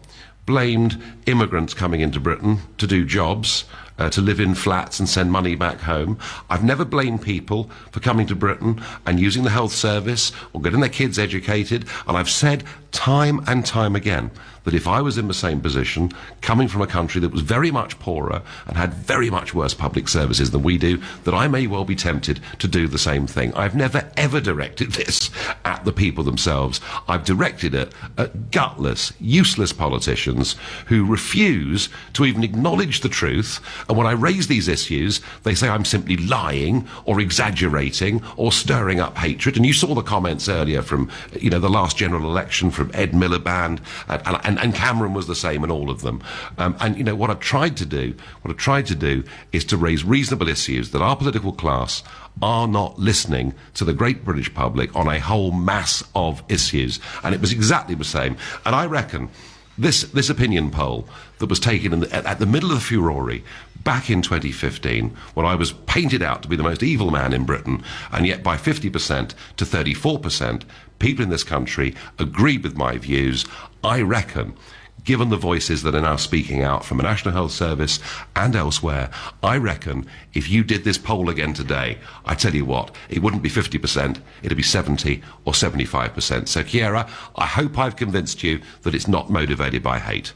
blamed immigrants coming into Britain to do jobs, to live in flats and send money back home. I've never blamed people for coming to Britain and using the health service or getting their kids educated. And I've said time and time again that if I was in the same position, coming from a country that was very much poorer and had very much worse public services than we do, that I may well be tempted to do the same thing. I've never ever directed this at the people themselves. I've directed it at gutless, useless politicians who refuse to even acknowledge the truth. And when I raise these issues, they say I'm simply lying or exaggerating or stirring up hatred. And you saw the comments earlier from, the last general election from Ed Miliband, and Cameron was the same, and all of them. What I've tried to do is to raise reasonable issues that our political class are not listening to the great British public on a whole mass of issues. And it was exactly the same. And I reckon this opinion poll that was taken at the middle of the furore back in 2015, when I was painted out to be the most evil man in Britain, and yet by 50% to 34%, people in this country agreed with my views. I reckon, given the voices that are now speaking out from the National Health Service and elsewhere, I reckon if you did this poll again today, I tell you what, it wouldn't be 50%, it'd be 70 or 75%. So, Ciara, I hope I've convinced you that it's not motivated by hate.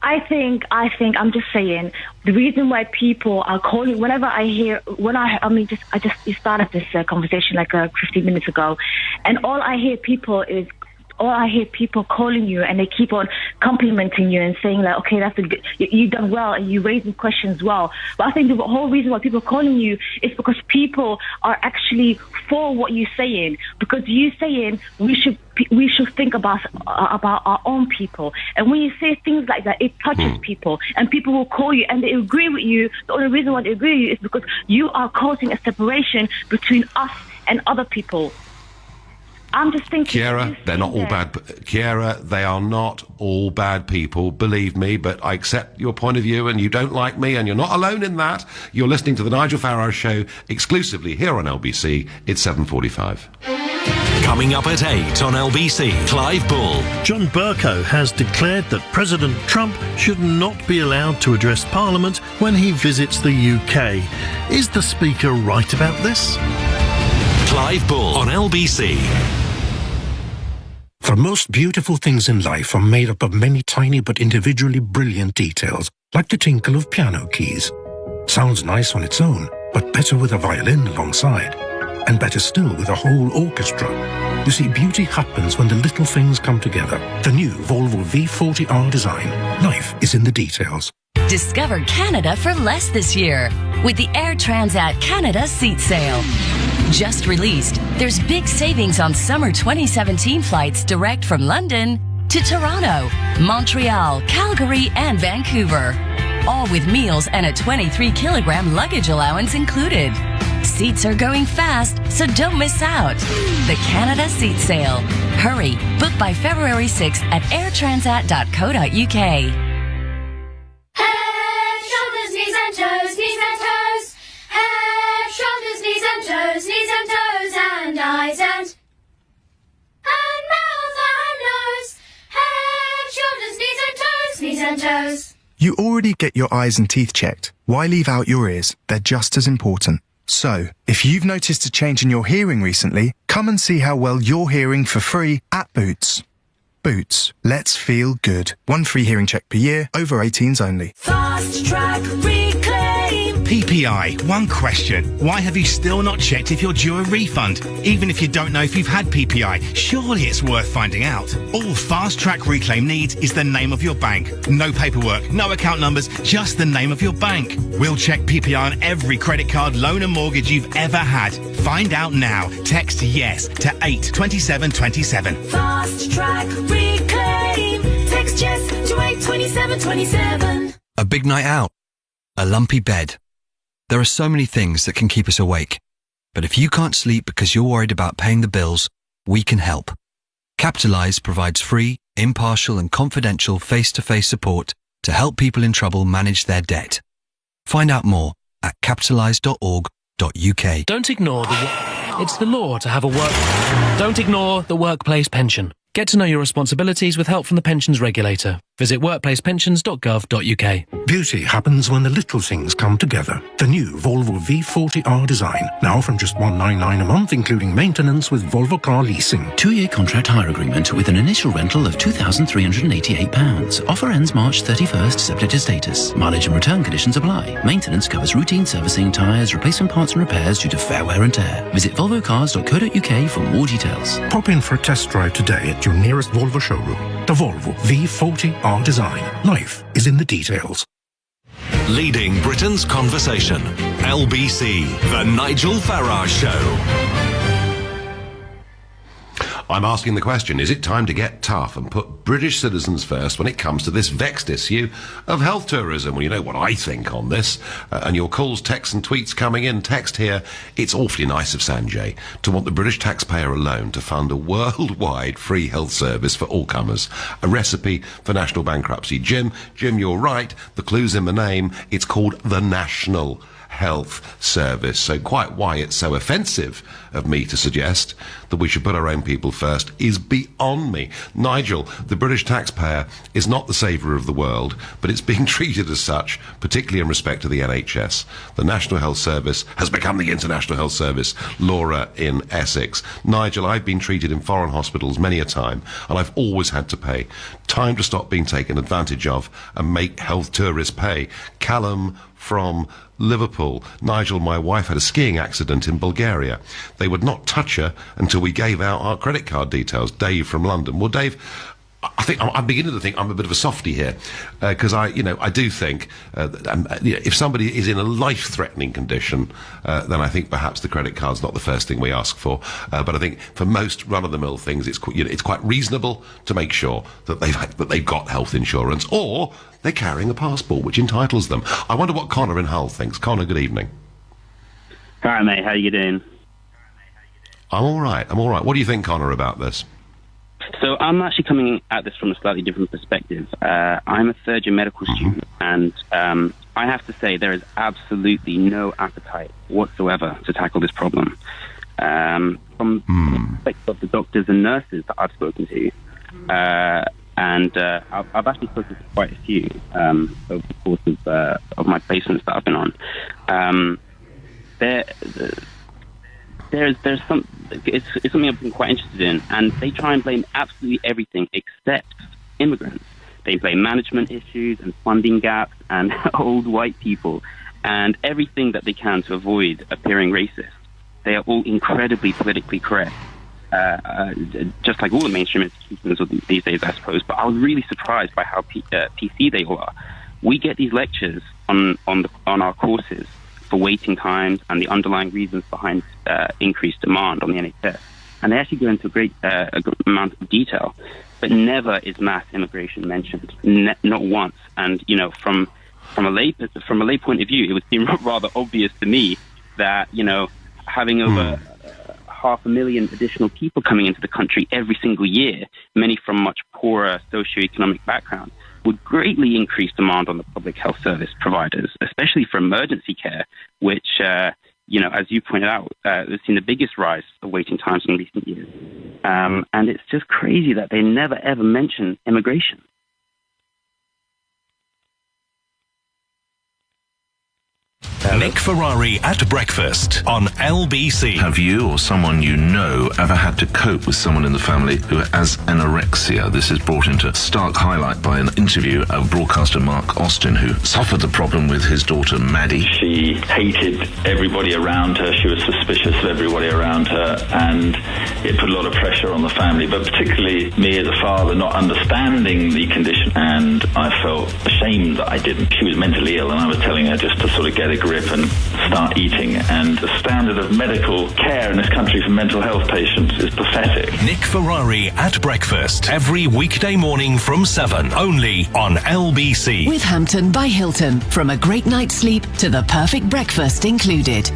I think I'm just saying the reason why people are calling whenever I hear I just started this conversation like 15 minutes ago, and all I hear people calling you and they keep on complimenting you and saying like, okay, that's you've done well and you're raising questions well. But I think the whole reason why people are calling you is because people are actually for what you're saying, because you're saying we should think about our own people. And when you say things like that, it touches people, and people will call you and they agree with you. The only reason why they agree with you is because you are causing a separation between us and other people. I'm just thinking... Ciara, they're not all bad. Ciara, they are not all bad people, believe me, but I accept your point of view and you don't like me and you're not alone in that. You're listening to the Nigel Farage Show exclusively here on LBC. It's 7:45. Coming up at 8 on LBC, Clive Bull. John Bercow has declared that President Trump should not be allowed to address Parliament when he visits the UK. Is the Speaker right about this? Clive Bull on LBC. The most beautiful things in life are made up of many tiny but individually brilliant details, like the tinkle of piano keys. Sounds nice on its own, but better with a violin alongside. And better still with a whole orchestra. You see, beauty happens when the little things come together. The new Volvo V40R design. Life is in the details. Discover Canada for less this year with the Air Transat Canada seat sale. Just released, there's big savings on summer 2017 flights direct from London to Toronto, Montreal, Calgary, and Vancouver. All with meals and a 23-kilogram luggage allowance included. Seats are going fast, so don't miss out. The Canada Seat Sale. Hurry, book by February 6th at airtransat.co.uk. Head, shoulders, knees and toes, knees and toes. Head, shoulders, knees and toes, knees and toes, and eyes and mouth and nose. Head, shoulders, knees and toes, knees and toes. You already get your eyes and teeth checked. Why leave out your ears? They're just as important. So, if you've noticed a change in your hearing recently, come and see how well you're hearing for free at Boots. Boots. Let's feel good. 1 free hearing check per year, over 18s only. Fast Track Reclaim. PPI, one question. Why have you still not checked if you're due a refund? Even if you don't know if you've had PPI, surely it's worth finding out. All Fast Track Reclaim needs is the name of your bank. No paperwork, no account numbers, just the name of your bank. We'll check PPI on every credit card, loan and mortgage you've ever had. Find out now. Text YES to 82727. Fast Track Reclaim. Text YES to 82727. A big night out, a lumpy bed. There are so many things that can keep us awake. But if you can't sleep because you're worried about paying the bills, we can help. Capitalise provides free, impartial and confidential face-to-face support to help people in trouble manage their debt. Find out more at capitalise.org.uk. Don't ignore it's the law to have a work... Don't ignore the workplace pension. Get to know your responsibilities with help from the pensions regulator. Visit workplacepensions.gov.uk. Beauty happens when the little things come together. The new Volvo V40R design, now from just $199 a month, including maintenance with Volvo Car Leasing. 2-year contract hire agreement with an initial rental of £2,388. Offer ends March 31st, subject to status. Mileage and return conditions apply. Maintenance covers routine servicing, tyres, replacement parts and repairs due to fair wear and tear. Visit volvocars.co.uk for more details. Pop in for a test drive today at your nearest Volvo showroom. The Volvo V40R design. Life is in the details. Leading Britain's conversation. LBC, The Nigel Farage Show. I'm asking the question, is it time to get tough and put British citizens first when it comes to this vexed issue of health tourism? Well, you know what I think on this. And your calls, texts and tweets coming in. Text here, it's awfully nice of Sanjay to want the British taxpayer alone to fund a worldwide free health service for all comers. A recipe for national bankruptcy. Jim, you're right. The clue's in the name. It's called the National Health Service. So quite why it's so offensive of me to suggest that we should put our own people first is beyond me. Nigel, the British taxpayer is not the saviour of the world, but it's being treated as such, particularly in respect to the NHS. The National Health Service has become the International Health Service. Laura in Essex. Nigel, I've been treated in foreign hospitals many a time, and I've always had to pay. Time to stop being taken advantage of and make health tourists pay. Callum from Liverpool. Nigel, my wife had a skiing accident in Bulgaria. They would not touch her until we gave out our credit card details. Dave from London. Well, Dave, I think I'm beginning to think I'm a bit of a softie here, because I do think that, if somebody is in a life-threatening condition, then I think perhaps the credit card's not the first thing we ask for. But I think for most run-of-the-mill things, it's quite reasonable to make sure that they've got health insurance, or they're carrying a passport which entitles them. I wonder what Connor in Hull thinks. Connor, good evening. Hi, mate. How you doing? I'm all right. What do you think, Connor, about this? So I'm actually coming at this from a slightly different perspective. I'm a third-year medical student, and I have to say there is absolutely no appetite whatsoever to tackle this problem. From the perspective of the doctors and nurses that I've spoken to, and I've actually spoken to quite a few over the course of my placements that I've been on. There's some. It's something I've been quite interested in, and they try and blame absolutely everything except immigrants. They blame management issues and funding gaps and old white people and everything that they can to avoid appearing racist. They are all incredibly politically correct, just like all the mainstream institutions these days, I suppose. But I was really surprised by how PC they all are. We get these lectures on our courses for waiting times and the underlying reasons behind increased demand on the NHS. And they actually go into a great amount of detail, but never is mass immigration mentioned, not once. And, from a lay point of view, it would seem rather obvious to me that, having over 500,000 additional people coming into the country every single year, many from much poorer socioeconomic backgrounds, would greatly increase demand on the public health service providers, especially for emergency care, which, as you pointed out, has seen the biggest rise of waiting times in recent years. And it's just crazy that they never, ever mention immigration. Nick Ferrari at breakfast on LBC. Have you or someone you know ever had to cope with someone in the family who has anorexia? This is brought into stark highlight by an interview of broadcaster Mark Austin, who suffered the problem with his daughter Maddie. She hated everybody around her. She was suspicious of everybody around her, and it put a lot of pressure on the family, but particularly me as a father not understanding the condition, and I felt ashamed that I didn't. She was mentally ill, and I was telling her just to sort of get a grip grip and start eating. And the standard of medical care in this country for mental health patients is pathetic. Nick Ferrari at breakfast every weekday morning from 7, only on LBC. With Hampton by Hilton, from a great night's sleep to the perfect breakfast included.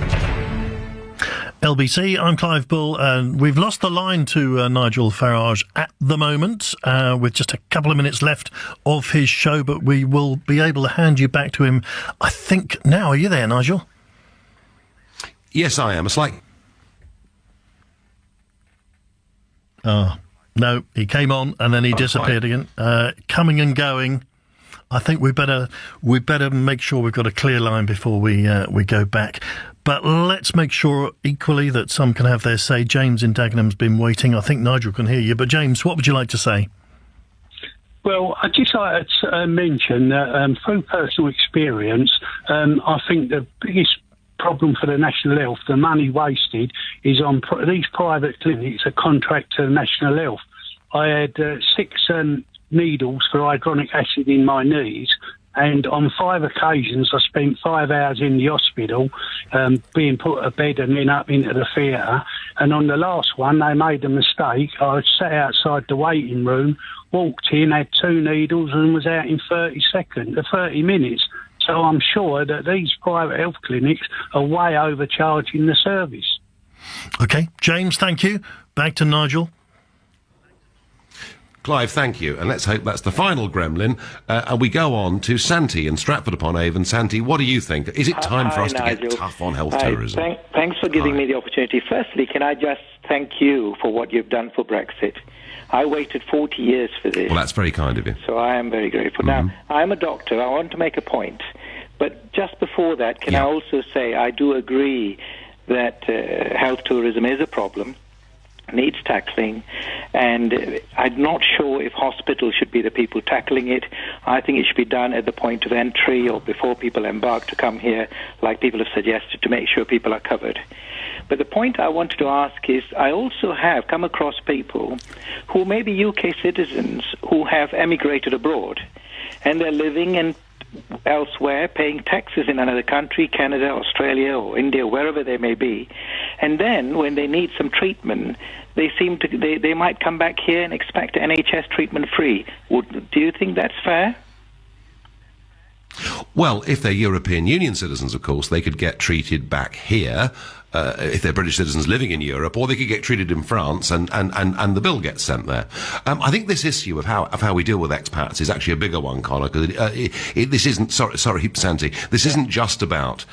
LBC, I'm Clive Bull, and we've lost the line to Nigel Farage at the moment, with just a couple of minutes left of his show, but we will be able to hand you back to him, I think, now. Are you there, Nigel? Yes, I am. It's like... No, he came on and then he disappeared again. Coming and going. I think we better make sure we've got a clear line before we go back. But let's make sure equally that some can have their say. James in Dagenham's been waiting. I think Nigel can hear you. But James, what would you like to say? Well, I'd just like to mention that through personal experience, I think the biggest problem for the National Health, the money wasted, is on these private clinics that contract to the National Health. I had 6 needles for hydronic acid in my knees, and on 5 occasions I spent 5 hours in the hospital, being put to bed and then up into the theatre. And on the last one, they made a mistake. I sat outside the waiting room, walked in, had 2 needles and was out in 30 minutes. So I'm sure that these private health clinics are way overcharging the service. OK, James, thank you. Back to Nigel. Clive, thank you. And let's hope that's the final gremlin. And we go on to Santi in Stratford-upon-Avon. Santi, what do you think? Is it time for us to get tough on health tourism? Thanks for giving me the opportunity. Firstly, can I just thank you for what you've done for Brexit? I waited 40 years for this. Well, that's very kind of you. So I am very grateful. Now, I'm a doctor. I want to make a point. But just before that, can I also say I do agree that health tourism is a problem, needs tackling, and I'm not sure if hospitals should be the people tackling it. I think it should be done at the point of entry or before people embark to come here, like people have suggested, to make sure people are covered. But the point I wanted to ask is, I also have come across people who may be UK citizens who have emigrated abroad, and they're living in elsewhere, paying taxes in another country, Canada, Australia, or India, wherever they may be. And then, when they need some treatment, they might come back here and expect NHS treatment free. Do you think that's fair? Well, if they're European Union citizens, of course, they could get treated back here. If they're British citizens living in Europe, or they could get treated in France and the bill gets sent there. I think this issue of how we deal with expats is actually a bigger one, Connor, because this isn't, sorry, Santi, this isn't just about,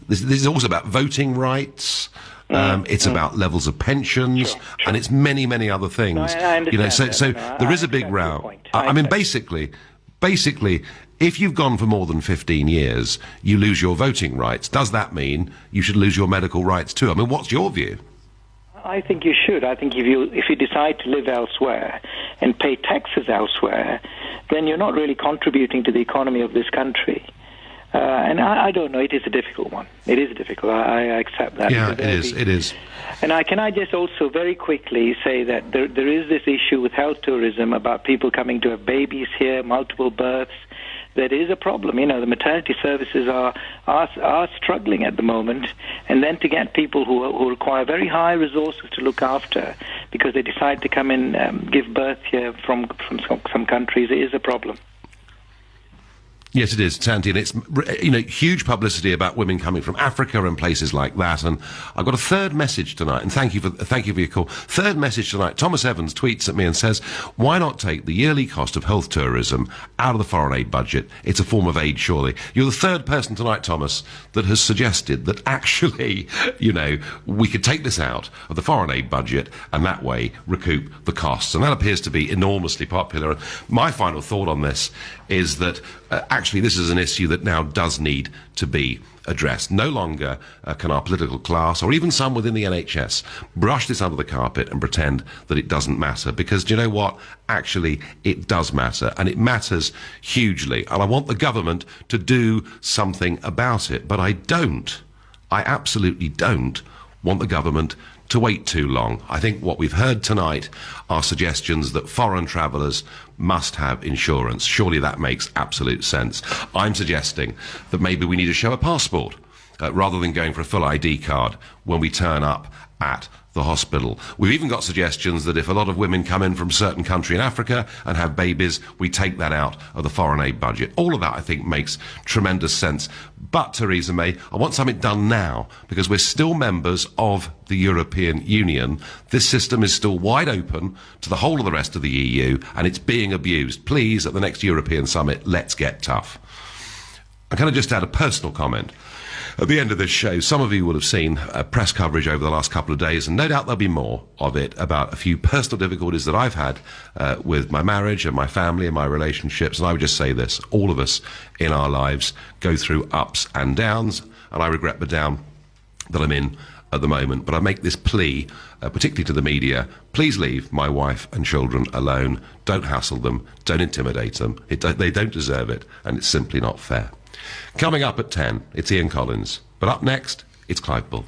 this is also about voting rights. It's about levels of pensions, and it's many, many other things. No, I understand so there is a big row. I mean, basically, if you've gone for more than 15 years, you lose your voting rights. Does that mean you should lose your medical rights too? I mean, what's your view? I think you should. I think if you decide to live elsewhere and pay taxes elsewhere, then you're not really contributing to the economy of this country. And I don't know. It is a difficult one. It is difficult. I accept that. Yeah, it is. And can I just also very quickly say that there is this issue with health tourism about people coming to have babies here, multiple births. That is a problem. You know, the maternity services are struggling at the moment, and then to get people who require very high resources to look after because they decide to come and give birth here from some countries is a problem. Yes, it is, Santi, and it's, huge publicity about women coming from Africa and places like that. And I've got a third message tonight, and thank you for your call. Third message tonight. Thomas Evans tweets at me and says, "Why not take the yearly cost of health tourism out of the foreign aid budget? It's a form of aid, surely." You're the third person tonight, Thomas, that has suggested that actually, we could take this out of the foreign aid budget and that way recoup the costs. And that appears to be enormously popular. And my final thought on this is that actually this is an issue that now does need to be addressed. No longer can our political class, or even some within the NHS, brush this under the carpet and pretend that it doesn't matter. Because do you know what? Actually, it does matter, and it matters hugely. And I want the government to do something about it. But I absolutely don't want the government to wait too long. I think what we've heard tonight are suggestions that foreign travellers must have insurance. Surely that makes absolute sense. I'm suggesting that maybe we need to show a passport rather than going for a full ID card when we turn up at the hospital. We've even got suggestions that if a lot of women come in from a certain country in Africa and have babies, we take that out of the foreign aid budget. All of that, I think, makes tremendous sense. But, Theresa May, I want something done now, because we're still members of the European Union. This system is still wide open to the whole of the rest of the EU, and it's being abused. Please, at the next European summit, let's get tough. I kind of just add a personal comment. At the end of this show, some of you will have seen press coverage over the last couple of days, and no doubt there'll be more of it, about a few personal difficulties that I've had with my marriage and my family and my relationships. And I would just say this: all of us in our lives go through ups and downs, and I regret the down that I'm in at the moment. But I make this plea, particularly to the media: please leave my wife and children alone. Don't hassle them. Don't intimidate them. They don't deserve it, and it's simply not fair. Coming up at 10, it's Ian Collins. But up next, it's Clive Bull.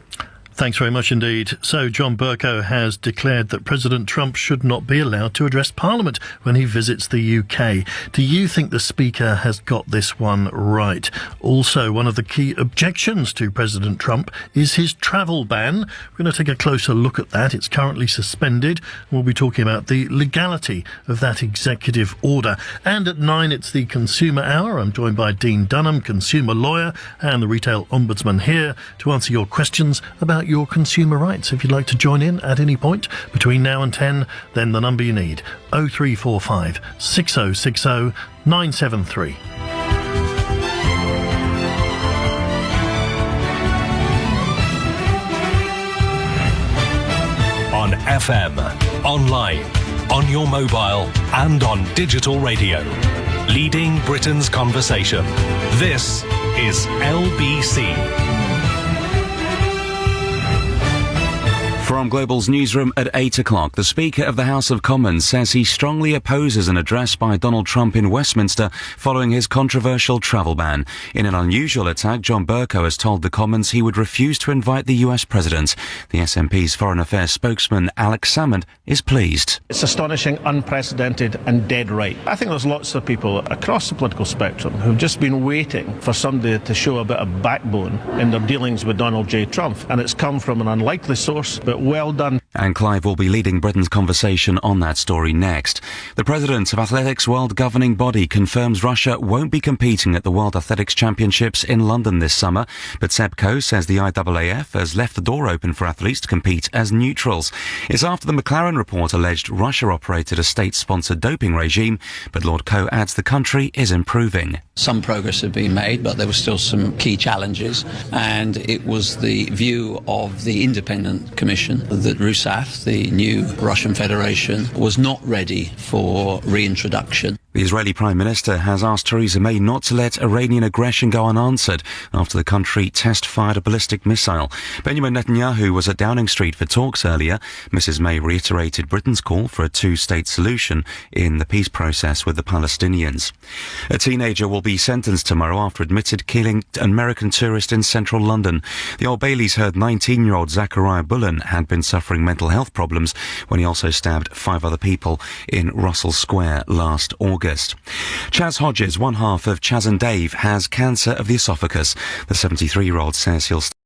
Thanks very much indeed. So John Bercow has declared that President Trump should not be allowed to address Parliament when he visits the UK. Do you think the Speaker has got this one right? Also, one of the key objections to President Trump is his travel ban. We're going to take a closer look at that. It's currently suspended. We'll be talking about the legality of that executive order. And at 9, it's the Consumer Hour. I'm joined by Dean Dunham, consumer lawyer and the Retail Ombudsman, here to answer your questions about your consumer rights. If you'd like to join in at any point between now and 10, then the number you need: 0345 6060 973. On FM, online, on your mobile, and on digital radio. Leading Britain's conversation. This is LBC. From Global's newsroom at 8 o'clock, the Speaker of the House of Commons says he strongly opposes an address by Donald Trump in Westminster following his controversial travel ban. In an unusual attack, John Bercow has told the Commons he would refuse to invite the US President. The SNP's Foreign Affairs spokesman, Alex Salmond, is pleased. It's astonishing, unprecedented and dead right. I think there's lots of people across the political spectrum who've just been waiting for somebody to show a bit of backbone in their dealings with Donald J. Trump, and it's come from an unlikely source, but well done. And Clive will be leading Britain's conversation on that story next. The President of Athletics World Governing Body confirms Russia won't be competing at the World Athletics Championships in London this summer, but Seb Coe says the IAAF has left the door open for athletes to compete as neutrals. It's after the McLaren report alleged Russia operated a state-sponsored doping regime, but Lord Coe adds the country is improving. Some progress had been made, but there were still some key challenges, and it was the view of the independent commission that RUSAF, the new Russian Federation, was not ready for reintroduction. The Israeli Prime Minister has asked Theresa May not to let Iranian aggression go unanswered after the country test-fired a ballistic missile. Benjamin Netanyahu was at Downing Street for talks earlier. Mrs May reiterated Britain's call for a two-state solution in the peace process with the Palestinians. A teenager will be sentenced tomorrow after admitted killing an American tourist in central London. The Old Bailey's heard 19-year-old Zachariah Bullen had been suffering mental health problems when he also stabbed 5 other people in Russell Square last August. Chaz Hodges, one half of Chaz and Dave, has cancer of the esophagus. The 73-year-old says he'll